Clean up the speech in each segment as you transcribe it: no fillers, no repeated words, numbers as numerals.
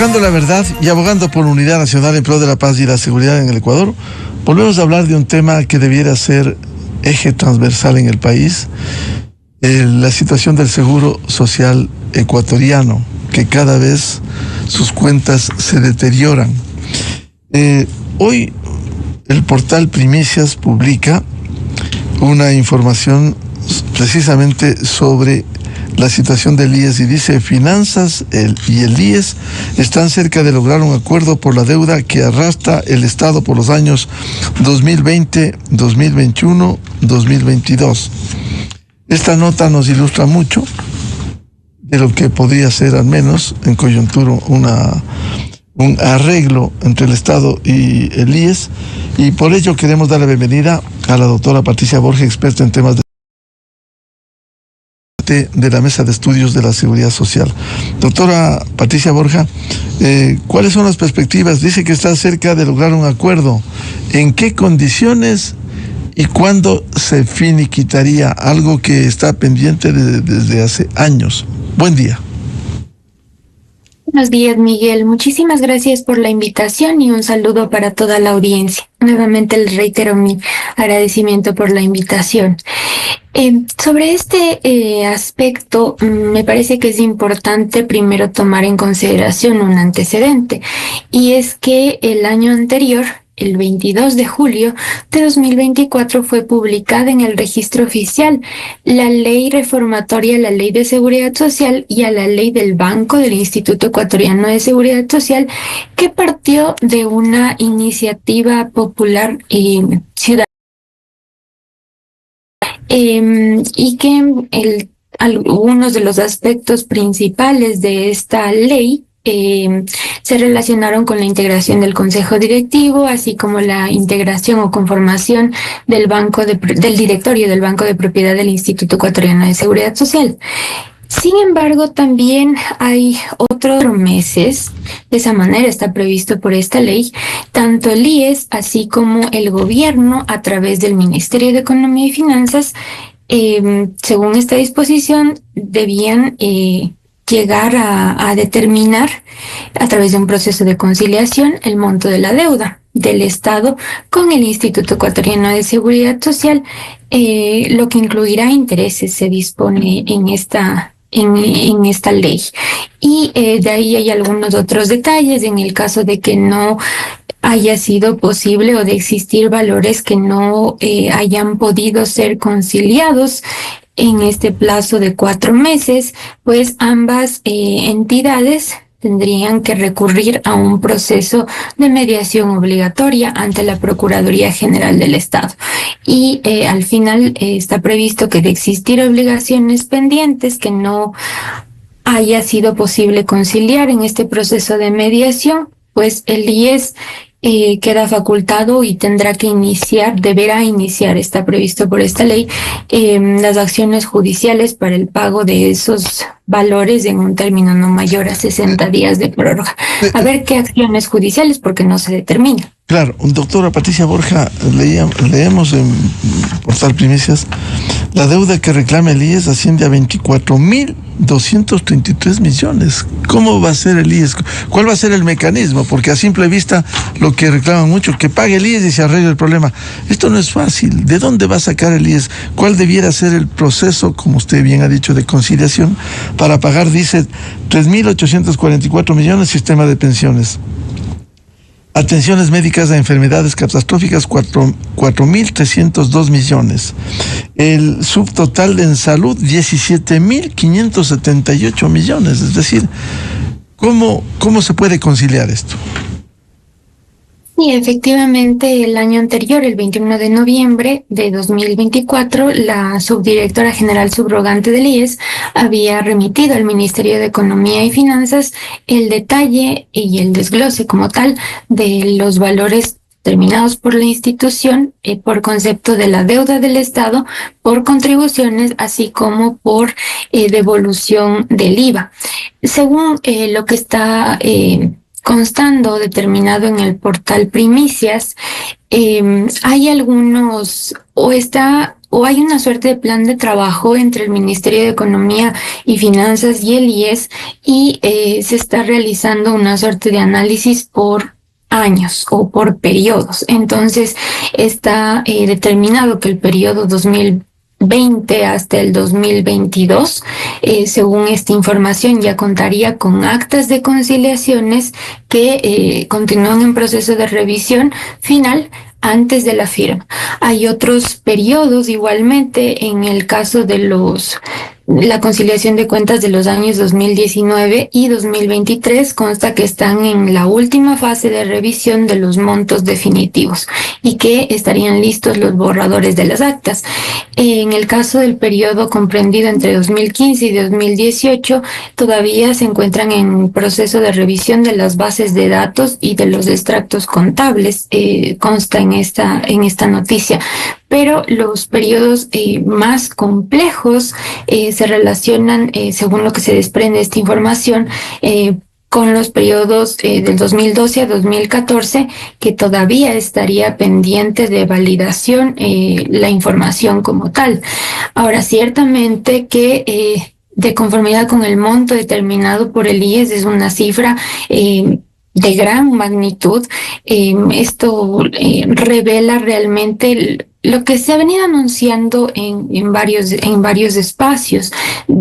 Buscando la verdad y abogando por unidad nacional en pro de la paz y la seguridad en el Ecuador, volvemos a hablar de un tema que debiera ser eje transversal en el país, la situación del seguro social ecuatoriano, que cada vez sus cuentas se deterioran. Hoy el portal Primicias publica una información precisamente sobre la situación del IES y dice: Finanzas y el IES están cerca de lograr un acuerdo por la deuda que arrastra el Estado por los años 2020, 2021, 2022. Esta nota nos ilustra mucho de lo que podría ser, al menos en coyuntura, un arreglo entre el Estado y el IES, y por ello queremos dar la bienvenida a la doctora Patricia Borja, experta en temas de la Mesa de Estudios de la Seguridad Social. Doctora Patricia Borja, ¿cuáles son las perspectivas? Dice que está cerca de lograr un acuerdo. ¿En qué condiciones y cuándo se finiquitaría algo que está pendiente desde hace años? Buen día. Buenos días, Miguel. Muchísimas gracias por la invitación y un saludo para toda la audiencia. Nuevamente les reitero mi agradecimiento por la invitación. Sobre este aspecto, me parece que es importante primero tomar en consideración un antecedente, y es que el año anterior, el 22 de julio de 2024, fue publicada en el registro oficial la ley reformatoria a la Ley de Seguridad Social y a la ley del Banco del Instituto Ecuatoriano de Seguridad Social, que partió de una iniciativa popular ciudadana, y que algunos de los aspectos principales de esta ley se relacionaron con la integración del Consejo Directivo, así como la integración o conformación del directorio del Banco de Propiedad del Instituto Ecuatoriano de Seguridad Social. Sin embargo, también hay otros meses, de esa manera está previsto por esta ley, tanto el IES así como el gobierno a través del Ministerio de Economía y Finanzas, según esta disposición, debían llegar a determinar a través de un proceso de conciliación el monto de la deuda del Estado con el Instituto Ecuatoriano de Seguridad Social, lo que incluirá intereses, se dispone en esta ley. Y de ahí hay algunos otros detalles en el caso de que no haya sido posible o de existir valores que no hayan podido ser conciliados en este plazo de 4 meses, pues ambas entidades tendrían que recurrir a un proceso de mediación obligatoria ante la Procuraduría General del Estado. Y al final está previsto que de existir obligaciones pendientes que no haya sido posible conciliar en este proceso de mediación, pues el IES queda facultado y deberá iniciar, está previsto por esta ley, las acciones judiciales para el pago de esos valores en un término no mayor a 60 días de prórroga. A ver qué acciones judiciales, porque no se determina. Claro, doctora Patricia Borja, leemos en Portal Primicias: la deuda que reclama el IES asciende a 24.233 millones. ¿Cómo va a ser el IES? ¿Cuál va a ser el mecanismo? Porque a simple vista lo que reclaman mucho, que pague el IES y se arregle el problema. Esto no es fácil. ¿De dónde va a sacar el IES? ¿Cuál debiera ser el proceso, como usted bien ha dicho, de conciliación para pagar? Dice 3.844 millones, sistema de pensiones. Atenciones médicas a enfermedades catastróficas, 4.302 millones. El subtotal en salud, 17.578 millones. Es decir, ¿cómo se puede conciliar esto? Sí, efectivamente, el año anterior, el 21 de noviembre de 2024, la subdirectora general subrogante del IES había remitido al Ministerio de Economía y Finanzas el detalle y el desglose como tal de los valores determinados por la institución por concepto de la deuda del Estado, por contribuciones, así como por devolución del IVA. Según lo que está constando determinado en el portal Primicias, hay algunos, o hay una suerte de plan de trabajo entre el Ministerio de Economía y Finanzas y el IES, y se está realizando una suerte de análisis por años o por periodos. Entonces está determinado que el periodo 2020 hasta el 2022, según esta información, ya contaría con actas de conciliaciones que continúan en proceso de revisión final antes de la firma. Hay otros periodos igualmente en el caso de la conciliación de cuentas de los años 2019 y 2023, consta que están en la última fase de revisión de los montos definitivos y que estarían listos los borradores de las actas. En el caso del periodo comprendido entre 2015 y 2018, todavía se encuentran en proceso de revisión de las bases de datos y de los extractos contables, consta en esta noticia. Pero los periodos más complejos se relacionan, según lo que se desprende de esta información, con los periodos del 2012 a 2014, que todavía estaría pendiente de validación la información como tal. Ahora, ciertamente que de conformidad con el monto determinado por el IES es una cifra de gran magnitud. Esto revela realmente lo que se ha venido anunciando en varios espacios,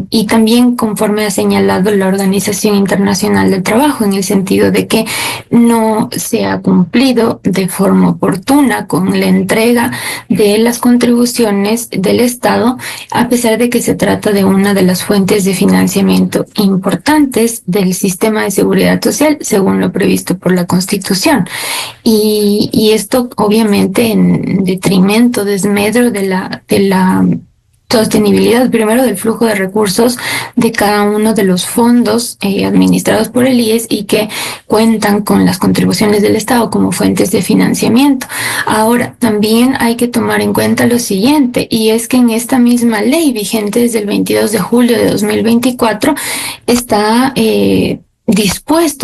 y también conforme ha señalado la Organización Internacional del Trabajo, en el sentido de que no se ha cumplido de forma oportuna con la entrega de las contribuciones del Estado, a pesar de que se trata de una de las fuentes de financiamiento importantes del sistema de seguridad social, según lo previsto por la Constitución. Y esto obviamente en detrimento, desmedro de la sostenibilidad, primero, del flujo de recursos de cada uno de los fondos administrados por el IES y que cuentan con las contribuciones del Estado como fuentes de financiamiento. Ahora, también hay que tomar en cuenta lo siguiente, y es que en esta misma ley vigente desde el 22 de julio de 2024 está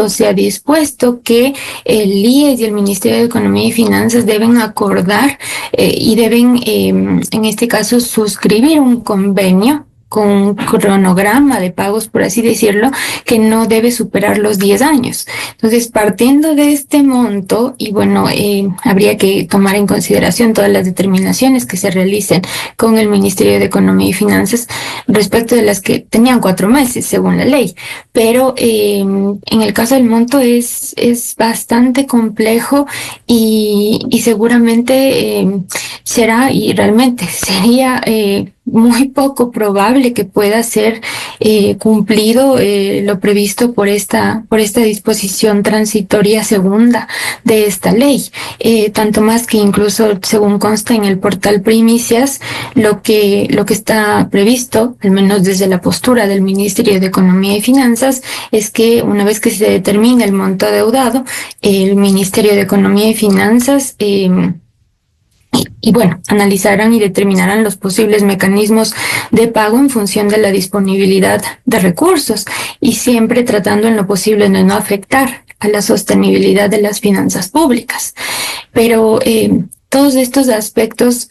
se ha dispuesto que el IES y el Ministerio de Economía y Finanzas deben acordar y deben, en este caso, suscribir un convenio con un cronograma de pagos, por así decirlo, que no debe superar los 10 años. Entonces, partiendo de este monto, y bueno, habría que tomar en consideración todas las determinaciones que se realicen con el Ministerio de Economía y Finanzas respecto de las que tenían 4 meses, según la ley. Pero en el caso del monto es bastante complejo y seguramente será, y realmente sería muy poco probable que pueda ser cumplido lo previsto por esta disposición transitoria segunda de esta ley, tanto más que incluso, según consta en el portal Primicias, lo que está previsto, al menos desde la postura del Ministerio de Economía y Finanzas, es que una vez que se determine el monto adeudado, el Ministerio de Economía y Finanzas y bueno, analizarán y determinarán los posibles mecanismos de pago en función de la disponibilidad de recursos, y siempre tratando en lo posible de no afectar a la sostenibilidad de las finanzas públicas. Pero todos estos aspectos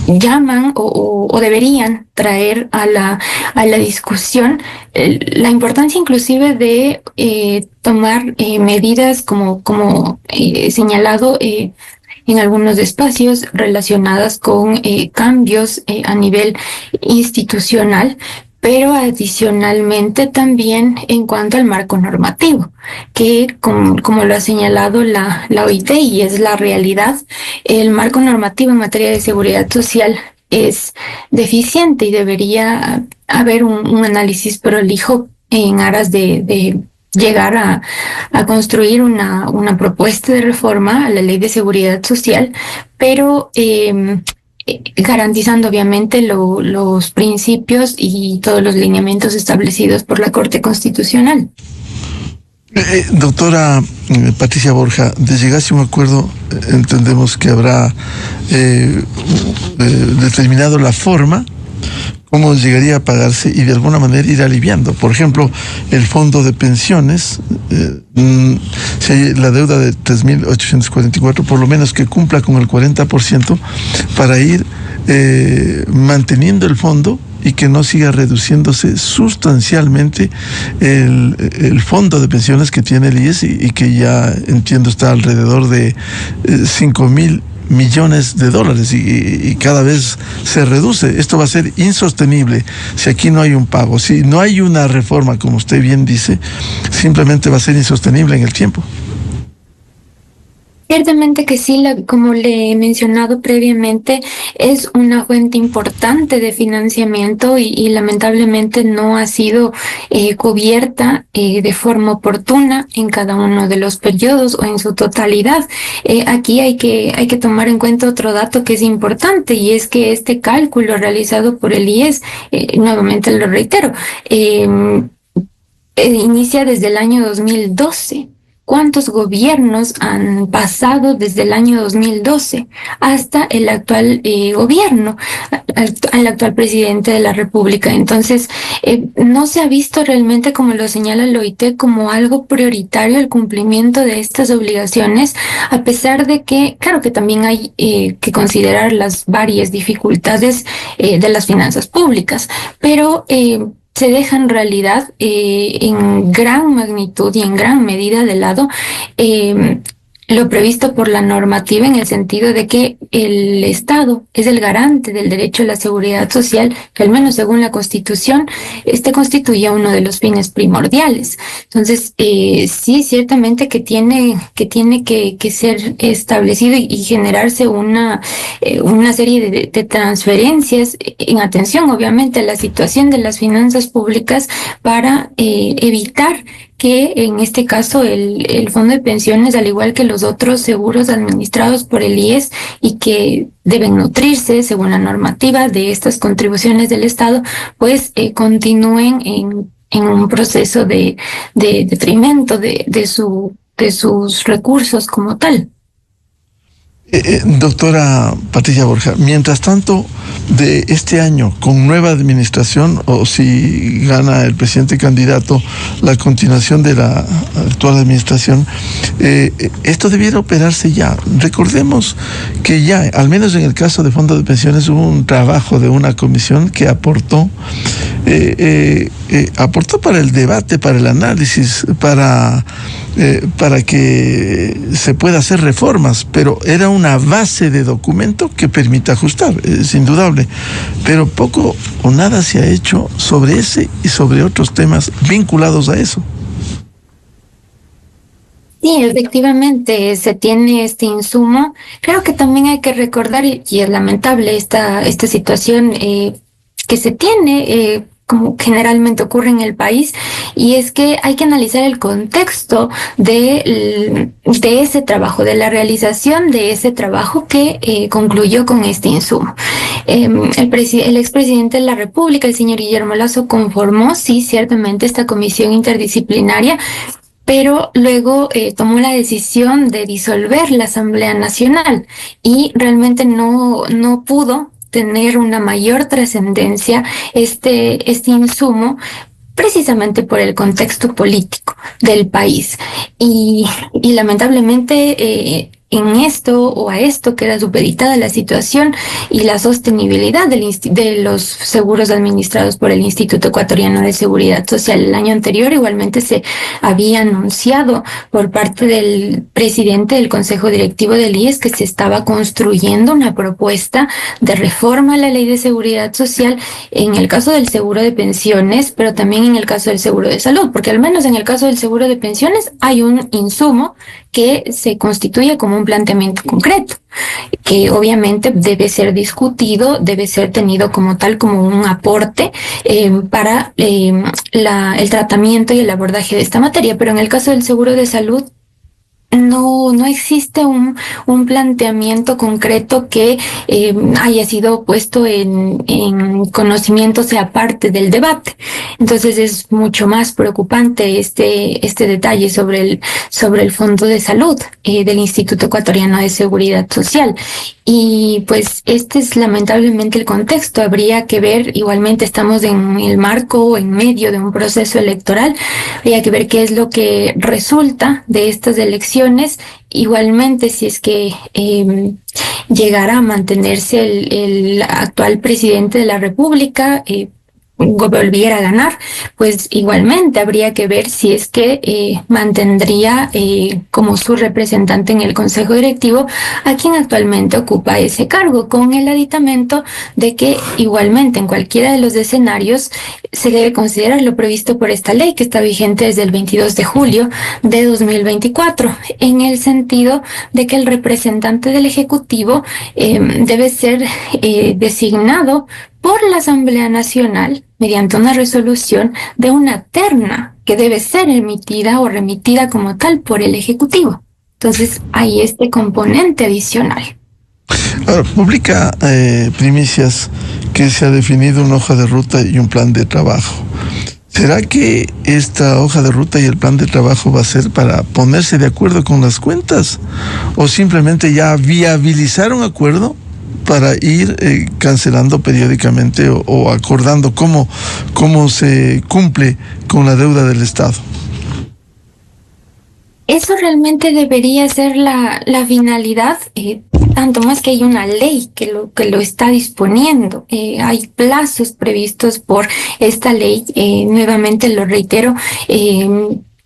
llaman o deberían traer a la discusión la importancia inclusive de tomar medidas como señalado en algunos espacios relacionadas con cambios a nivel institucional, pero adicionalmente también en cuanto al marco normativo, que como lo ha señalado la OIT, y es la realidad, el marco normativo en materia de seguridad social es deficiente y debería haber un análisis prolijo en aras de llegar a construir una propuesta de reforma a la Ley de Seguridad Social, pero garantizando obviamente los principios y todos los lineamientos establecidos por la Corte Constitucional. Doctora Patricia Borja, de llegarse a un acuerdo, entendemos que habrá determinado la forma cómo llegaría a pagarse y de alguna manera ir aliviando. Por ejemplo, el fondo de pensiones, si hay la deuda de 3.844, por lo menos que cumpla con el 40% para ir manteniendo el fondo y que no siga reduciéndose sustancialmente el fondo de pensiones que tiene el IES y que ya entiendo está alrededor de 5.000 millones de dólares y cada vez se reduce. Esto va a ser insostenible si aquí no hay un pago, si no hay una reforma, como usted bien dice, simplemente va a ser insostenible en el tiempo. Ciertamente que sí, como le he mencionado previamente, es una fuente importante de financiamiento y lamentablemente no ha sido cubierta de forma oportuna en cada uno de los periodos o en su totalidad. Aquí hay que tomar en cuenta otro dato que es importante y es que este cálculo realizado por el IES, nuevamente lo reitero, inicia desde el año 2012. ¿Cuántos gobiernos han pasado desde el año 2012 hasta el actual gobierno, al actual presidente de la República? Entonces, no se ha visto realmente, como lo señala el OIT, como algo prioritario el cumplimiento de estas obligaciones, a pesar de que, claro que también hay que considerar las varias dificultades de las finanzas públicas, pero se deja en realidad en gran magnitud y en gran medida de lado lo previsto por la normativa, en el sentido de que el Estado es el garante del derecho a la seguridad social, que al menos según la Constitución, este constituye uno de los fines primordiales. Entonces, sí, ciertamente que tiene que ser establecido y generarse una serie de transferencias en atención, obviamente, a la situación de las finanzas públicas para evitar que en este caso el fondo de pensiones, al igual que los otros seguros administrados por el IES y que deben nutrirse según la normativa de estas contribuciones del Estado, pues continúen en un proceso de detrimento de sus recursos como tal. Doctora Patricia Borja, mientras tanto, de este año, con nueva administración, o si gana el presidente candidato la continuación de la actual administración, esto debiera operarse ya. Recordemos que ya, al menos en el caso de fondo de pensiones, hubo un trabajo de una comisión que aportó para el debate, para el análisis, para que se pueda hacer reformas, pero era una base de documento que permite ajustar, es indudable, pero poco o nada se ha hecho sobre ese y sobre otros temas vinculados a eso. Sí, efectivamente, se tiene este insumo. Creo que también hay que recordar, y es lamentable esta situación que se tiene, como generalmente ocurre en el país, y es que hay que analizar el contexto de ese trabajo, de la realización de ese trabajo que concluyó con este insumo. El expresidente de la República, el señor Guillermo Lasso, conformó, sí, ciertamente, esta comisión interdisciplinaria, pero luego tomó la decisión de disolver la Asamblea Nacional y realmente no pudo tener una mayor trascendencia este insumo, precisamente por el contexto político del país. Y lamentablemente en esto o a esto queda supeditada la situación y la sostenibilidad de los seguros administrados por el Instituto Ecuatoriano de Seguridad Social. El año anterior igualmente se había anunciado por parte del presidente del Consejo Directivo del IES que se estaba construyendo una propuesta de reforma a la Ley de Seguridad Social en el caso del seguro de pensiones, pero también en el caso del seguro de salud, porque al menos en el caso del seguro de pensiones hay un insumo que se constituye como un planteamiento concreto, que obviamente debe ser discutido, debe ser tenido como tal, como un aporte para el tratamiento y el abordaje de esta materia. Pero en el caso del seguro de salud, no existe un planteamiento concreto que haya sido puesto en conocimiento, sea parte del debate. Entonces es mucho más preocupante este detalle sobre el Fondo de Salud del Instituto Ecuatoriano de Seguridad Social. Y pues este es lamentablemente el contexto. Habría que ver, igualmente estamos en el marco, en medio de un proceso electoral, habría que ver qué es lo que resulta de estas elecciones. Igualmente, si es que llegara a mantenerse el actual presidente de la República, volviera a ganar, pues igualmente habría que ver si es que mantendría como su representante en el Consejo Directivo a quien actualmente ocupa ese cargo, con el aditamento de que igualmente en cualquiera de los escenarios se debe considerar lo previsto por esta ley que está vigente desde el 22 de julio de 2024, en el sentido de que el representante del Ejecutivo debe ser designado por la Asamblea Nacional mediante una resolución de una terna que debe ser emitida o remitida como tal por el Ejecutivo. Entonces hay este componente adicional. Ahora, publica Primicias que se ha definido una hoja de ruta y un plan de trabajo. ¿Será que esta hoja de ruta y el plan de trabajo va a ser para ponerse de acuerdo con las cuentas? ¿O simplemente ya viabilizar un acuerdo para ir cancelando periódicamente o acordando cómo se cumple con la deuda del Estado? Eso realmente debería ser la finalidad, tanto más que hay una ley que lo está disponiendo. Hay plazos previstos por esta ley, nuevamente lo reitero,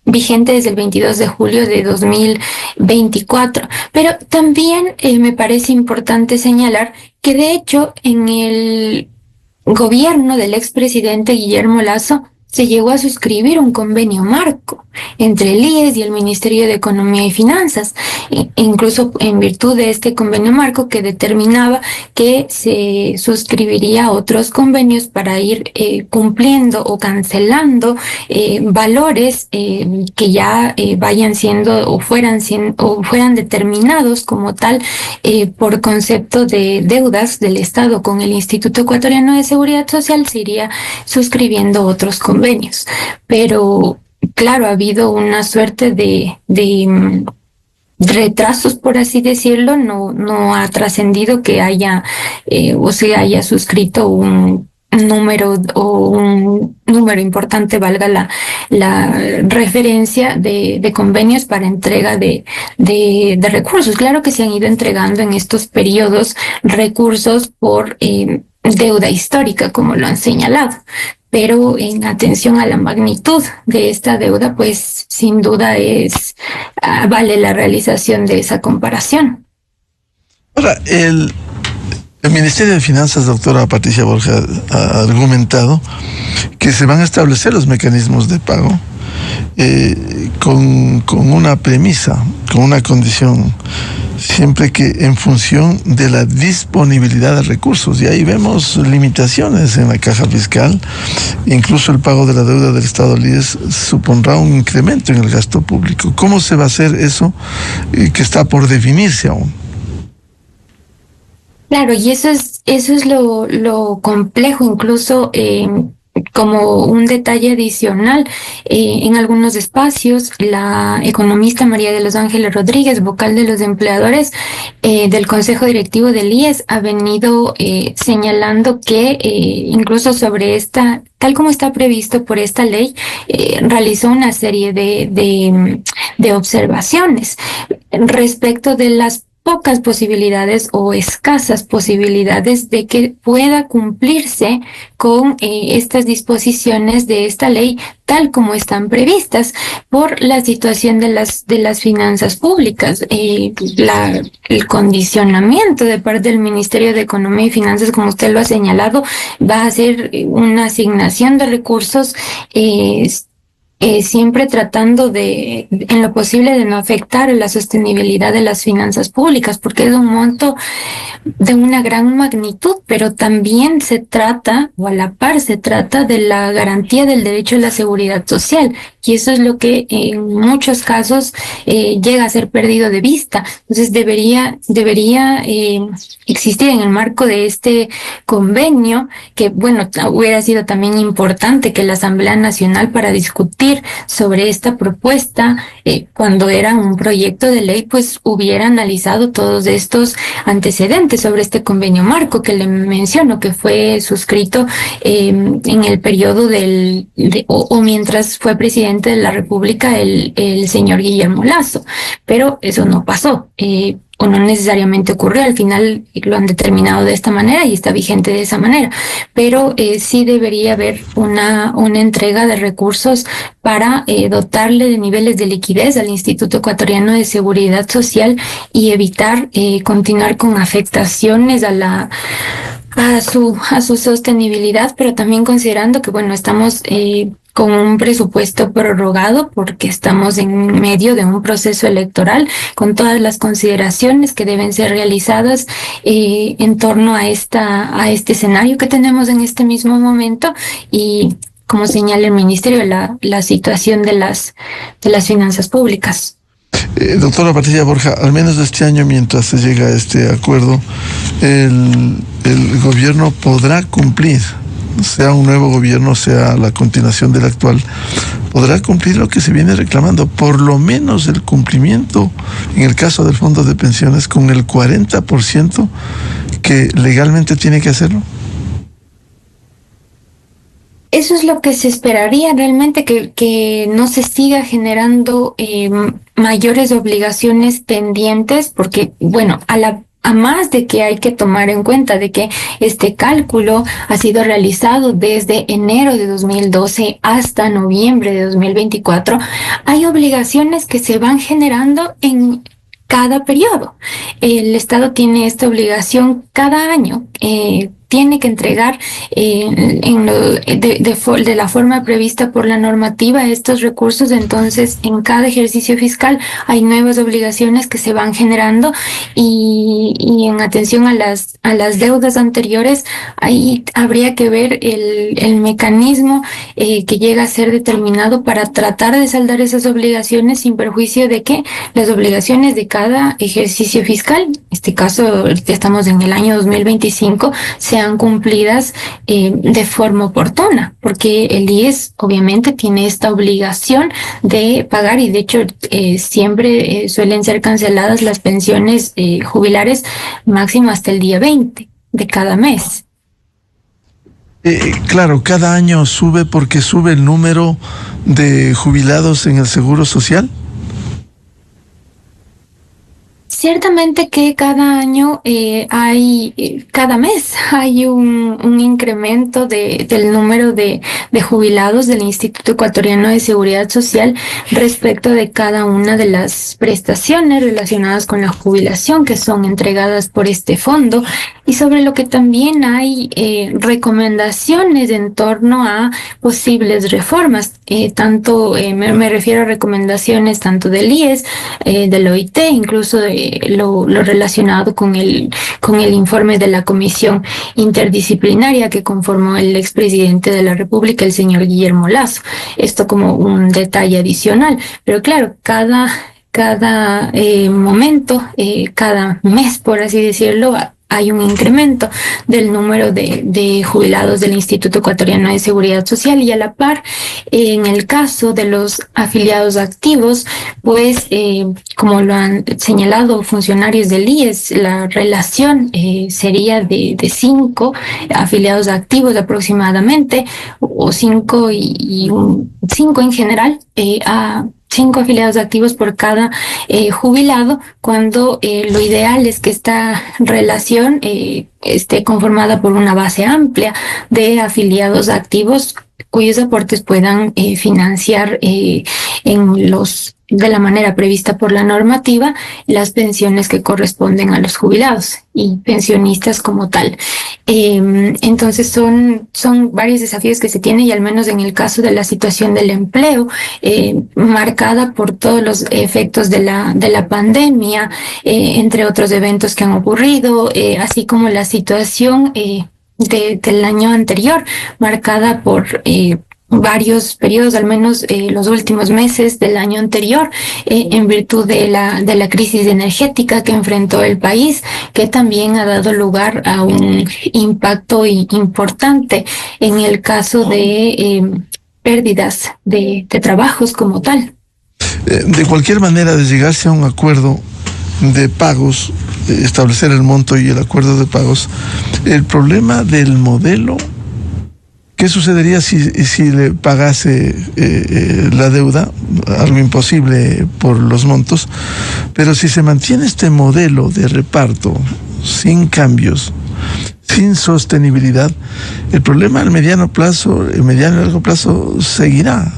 vigente desde el 22 de julio de 2024. Pero también me parece importante señalar que de hecho en el gobierno del expresidente Guillermo Lasso se llegó a suscribir un convenio marco entre el IES y el Ministerio de Economía y Finanzas, incluso en virtud de este convenio marco que determinaba que se suscribiría otros convenios para ir cumpliendo o cancelando valores que ya vayan siendo o fueran determinados como tal por concepto de deudas del Estado con el Instituto Ecuatoriano de Seguridad Social. Se iría suscribiendo otros convenios, pero claro, ha habido una suerte de retrasos, por así decirlo. No ha trascendido que haya o se haya suscrito un número importante, valga la referencia de convenios para entrega de recursos. Claro que se han ido entregando en estos periodos recursos por deuda histórica, como lo han señalado, pero en atención a la magnitud de esta deuda, pues sin duda vale la realización de esa comparación. Ahora, el Ministerio de Finanzas, doctora Patricia Borja, ha argumentado que se van a establecer los mecanismos de pago con una premisa, con una condición, siempre que en función de la disponibilidad de recursos. Y ahí vemos limitaciones en la caja fiscal. Incluso el pago de la deuda del Estado LIES supondrá un incremento en el gasto público. ¿Cómo se va a hacer eso que está por definirse aún? Claro, y eso es lo complejo, incluso como un detalle adicional. En algunos espacios, la economista María de los Ángeles Rodríguez, vocal de los empleadores del Consejo Directivo del IES, ha venido señalando que incluso sobre tal como está previsto por esta ley, realizó una serie de observaciones respecto de las pocas posibilidades o escasas posibilidades de que pueda cumplirse con estas disposiciones de esta ley tal como están previstas por la situación de las finanzas públicas. El condicionamiento de parte del Ministerio de Economía y Finanzas, como usted lo ha señalado, va a ser una asignación de recursos siempre tratando en lo posible, de no afectar la sostenibilidad de las finanzas públicas, porque es un monto de una gran magnitud, pero también se trata, o a la par se trata, de la garantía del derecho a la seguridad social, y eso es lo que en muchos casos llega a ser perdido de vista. Entonces debería existir en el marco de este convenio, que bueno, hubiera sido también importante que la Asamblea Nacional, para discutir sobre esta propuesta, cuando era un proyecto de ley, pues hubiera analizado todos estos antecedentes sobre este convenio marco que le menciono, que fue suscrito en el periodo o mientras fue presidente de la República el señor Guillermo Lasso, pero eso no pasó. O no necesariamente ocurrió, al final lo han determinado de esta manera y está vigente de esa manera, pero sí debería haber una entrega de recursos para dotarle de niveles de liquidez al Instituto Ecuatoriano de Seguridad Social y evitar continuar con afectaciones a su sostenibilidad, pero también considerando que, bueno, estamos con un presupuesto prorrogado porque estamos en medio de un proceso electoral, con todas las consideraciones que deben ser realizadas en torno a este escenario que tenemos en este mismo momento, y como señala el Ministerio, la situación de las finanzas públicas. Doctora Patricia Borja, al menos este año, mientras se llega a este acuerdo, el gobierno podrá cumplir, sea un nuevo gobierno, sea la continuación del actual, podrá cumplir lo que se viene reclamando, por lo menos el cumplimiento, en el caso del fondo de pensiones, con el 40% que legalmente tiene que hacerlo. Eso es lo que se esperaría realmente, que no se siga generando mayores obligaciones pendientes, porque, bueno, a más de que hay que tomar en cuenta de que este cálculo ha sido realizado desde enero de 2012 hasta noviembre de 2024, hay obligaciones que se van generando en cada periodo. El Estado tiene esta obligación cada año. Tiene que entregar de la forma prevista por la normativa estos recursos. Entonces, en cada ejercicio fiscal hay nuevas obligaciones que se van generando, y en atención a las deudas anteriores, ahí habría que ver el mecanismo que llega a ser determinado para tratar de saldar esas obligaciones, sin perjuicio de que las obligaciones de cada ejercicio fiscal, en este caso estamos en el año 2025, sean cumplidas de forma oportuna, porque el IES obviamente tiene esta obligación de pagar, y de hecho siempre suelen ser canceladas las pensiones jubilares máximo hasta el día 20 de cada mes. Claro, cada año sube porque sube el número de jubilados en el Seguro Social. Ciertamente que cada año cada mes hay un incremento del número de jubilados del Instituto Ecuatoriano de Seguridad Social respecto de cada una de las prestaciones relacionadas con la jubilación que son entregadas por este fondo, y sobre lo que también hay recomendaciones en torno a posibles reformas. Me refiero a recomendaciones tanto del IES, del OIT, incluso lo relacionado con el informe de la comisión interdisciplinaria que conformó el expresidente de la República, el señor Guillermo Lasso. Esto como un detalle adicional, pero claro, cada momento, cada mes, por así decirlo, hay un incremento del número de jubilados del Instituto Ecuatoriano de Seguridad Social, y a la par, en el caso de los afiliados activos, pues como lo han señalado funcionarios del IES, la relación sería de 5 afiliados activos aproximadamente, o 5 5 en general, a 5 afiliados activos por cada jubilado, cuando lo ideal es que esta relación esté conformada por una base amplia de afiliados activos cuyos aportes puedan financiar en los de la manera prevista por la normativa, las pensiones que corresponden a los jubilados y pensionistas como tal. Entonces son varios desafíos que se tienen, y al menos en el caso de la situación del empleo, marcada por todos los efectos de la pandemia, entre otros eventos que han ocurrido, así como la situación del año anterior, marcada por varios periodos, al menos los últimos meses del año anterior, en virtud de la crisis energética que enfrentó el país, que también ha dado lugar a un impacto importante en el caso de pérdidas de trabajos como tal. De cualquier manera, de llegarse a un acuerdo de pagos, establecer el monto y el acuerdo de pagos, el problema del modelo, ¿qué sucedería si le pagase la deuda? Algo imposible por los montos, pero si se mantiene este modelo de reparto sin cambios, sin sostenibilidad, el problema al mediano y largo plazo seguirá.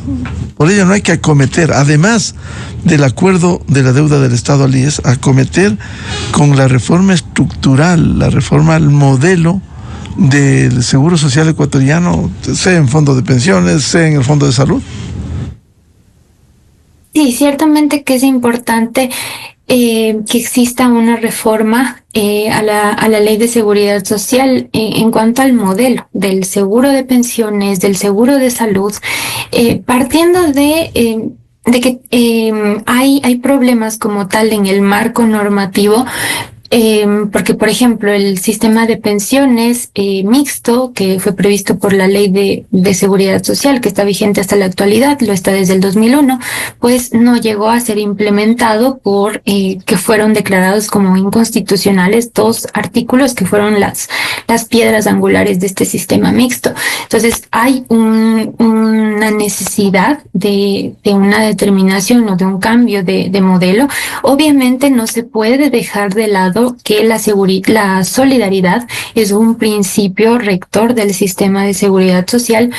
Por ello no hay que acometer, además del acuerdo de la deuda del Estado al IES, acometer con la reforma estructural, la reforma al modelo del Seguro Social ecuatoriano, sea en fondo de pensiones, sea en el fondo de salud. Sí, ciertamente que es importante que exista una reforma a la Ley de Seguridad Social en cuanto al modelo del seguro de pensiones, del seguro de salud, partiendo de que hay problemas como tal en el marco normativo. Porque, por ejemplo, el sistema de pensiones mixto, que fue previsto por la Ley de Seguridad Social, que está vigente hasta la actualidad, lo está desde el 2001, pues no llegó a ser implementado por que fueron declarados como inconstitucionales dos artículos que fueron las piedras angulares de este sistema mixto. Entonces, hay una necesidad de una determinación o de un cambio de modelo. Obviamente no se puede dejar de lado que la solidaridad es un principio rector del sistema de seguridad social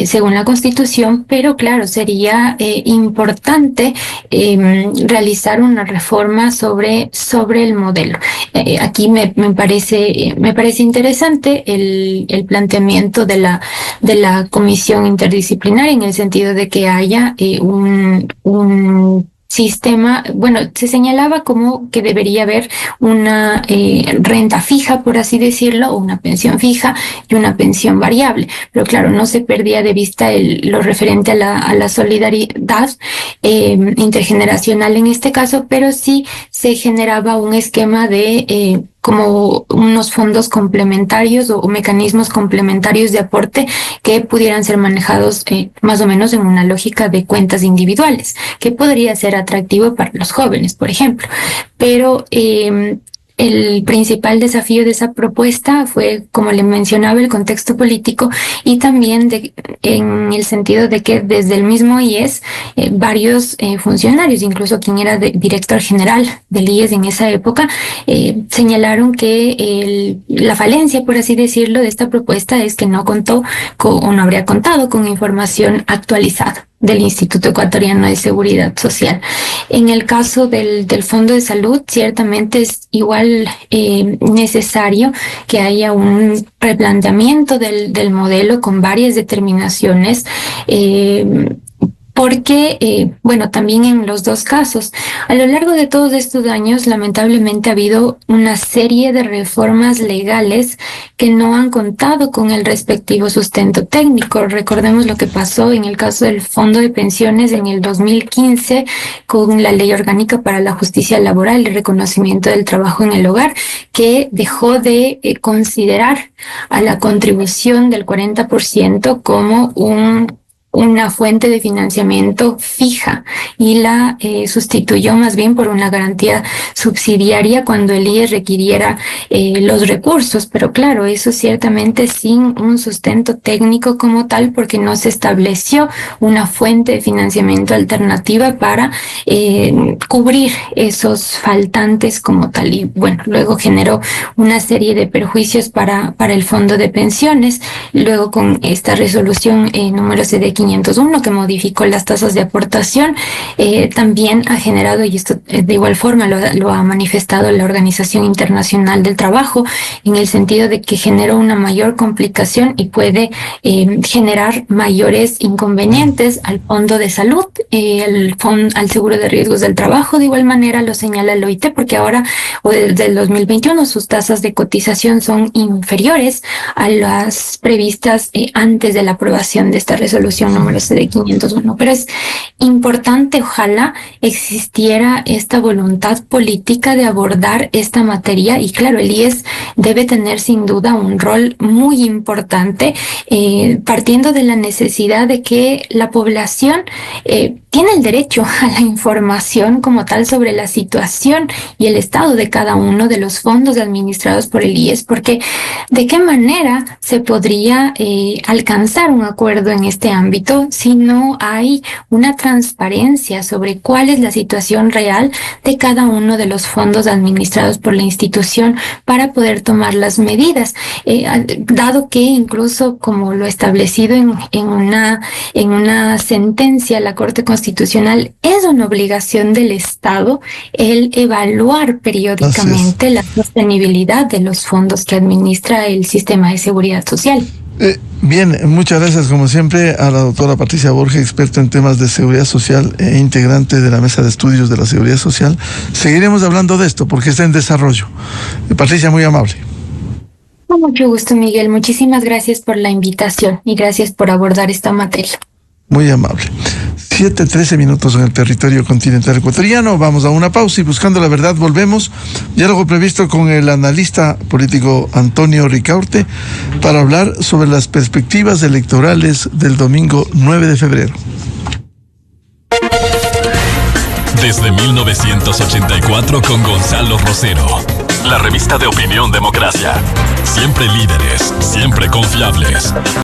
según la Constitución, pero claro, sería importante realizar una reforma sobre el modelo. Aquí me parece interesante el planteamiento de la comisión interdisciplinaria, en el sentido de que haya un sistema. Bueno, se señalaba como que debería haber una renta fija, por así decirlo, o una pensión fija y una pensión variable. Pero claro, no se perdía de vista lo referente a la solidaridad intergeneracional en este caso, pero sí se generaba un esquema de como unos fondos complementarios o mecanismos complementarios de aporte que pudieran ser manejados más o menos en una lógica de cuentas individuales, que podría ser atractivo para los jóvenes, por ejemplo. Pero el principal desafío de esa propuesta fue, como le mencionaba, el contexto político, y también en el sentido de que desde el mismo IES varios funcionarios, incluso quien era director general del IES en esa época, señalaron que la falencia, por así decirlo, de esta propuesta es que no contó o no habría contado con información actualizada del Instituto Ecuatoriano de Seguridad Social. En el caso del Fondo de Salud, ciertamente es igual necesario que haya un replanteamiento del modelo con varias determinaciones, porque, bueno, también en los dos casos, a lo largo de todos estos años, lamentablemente ha habido una serie de reformas legales que no han contado con el respectivo sustento técnico. Recordemos lo que pasó en el caso del Fondo de Pensiones en el 2015 con la Ley Orgánica para la Justicia Laboral y Reconocimiento del Trabajo en el Hogar, que dejó de considerar a la contribución del 40% como una fuente de financiamiento fija, y la sustituyó más bien por una garantía subsidiaria cuando el IES requiriera los recursos. Pero claro, eso ciertamente sin un sustento técnico como tal, porque no se estableció una fuente de financiamiento alternativa para cubrir esos faltantes como tal. Y bueno, luego generó una serie de perjuicios para el fondo de pensiones. Luego, con esta resolución número CD 501 que modificó las tasas de aportación, también ha generado, y esto de igual forma lo ha manifestado la Organización Internacional del Trabajo, en el sentido de que generó una mayor complicación y puede generar mayores inconvenientes al fondo de salud, al seguro de riesgos del trabajo. De igual manera lo señala el OIT, porque ahora, o desde el 2021, sus tasas de cotización son inferiores a las previstas antes de la aprobación de esta resolución número CD 501. Pero es importante, ojalá existiera esta voluntad política de abordar esta materia, y claro, el IES debe tener sin duda un rol muy importante, partiendo de la necesidad de que la población tiene el derecho a la información como tal sobre la situación y el estado de cada uno de los fondos administrados por el IES, porque de qué manera se podría alcanzar un acuerdo en este ámbito si no hay una transparencia sobre cuál es la situación real de cada uno de los fondos administrados por la institución para poder tomar las medidas, dado que incluso, como lo establecido en una sentencia, la Corte Constitucional, es una obligación del Estado el evaluar periódicamente la sostenibilidad de los fondos que administra el sistema de seguridad social. Bien, muchas gracias como siempre a la doctora Patricia Borge, experta en temas de seguridad social e integrante de la Mesa de Estudios de la Seguridad Social. Seguiremos hablando de esto porque está en desarrollo. Patricia, muy amable. Con mucho gusto, Miguel. Muchísimas gracias por la invitación y gracias por abordar esta materia. Muy amable. 7:13 en el territorio continental ecuatoriano. Vamos a una pausa y Buscando la Verdad volvemos. Diálogo previsto con el analista político Antonio Ricaurte para hablar sobre las perspectivas electorales del domingo 9 de febrero. Desde 1984 con Gonzalo Rosero. La revista de opinión Democracia. Siempre líderes, siempre confiables.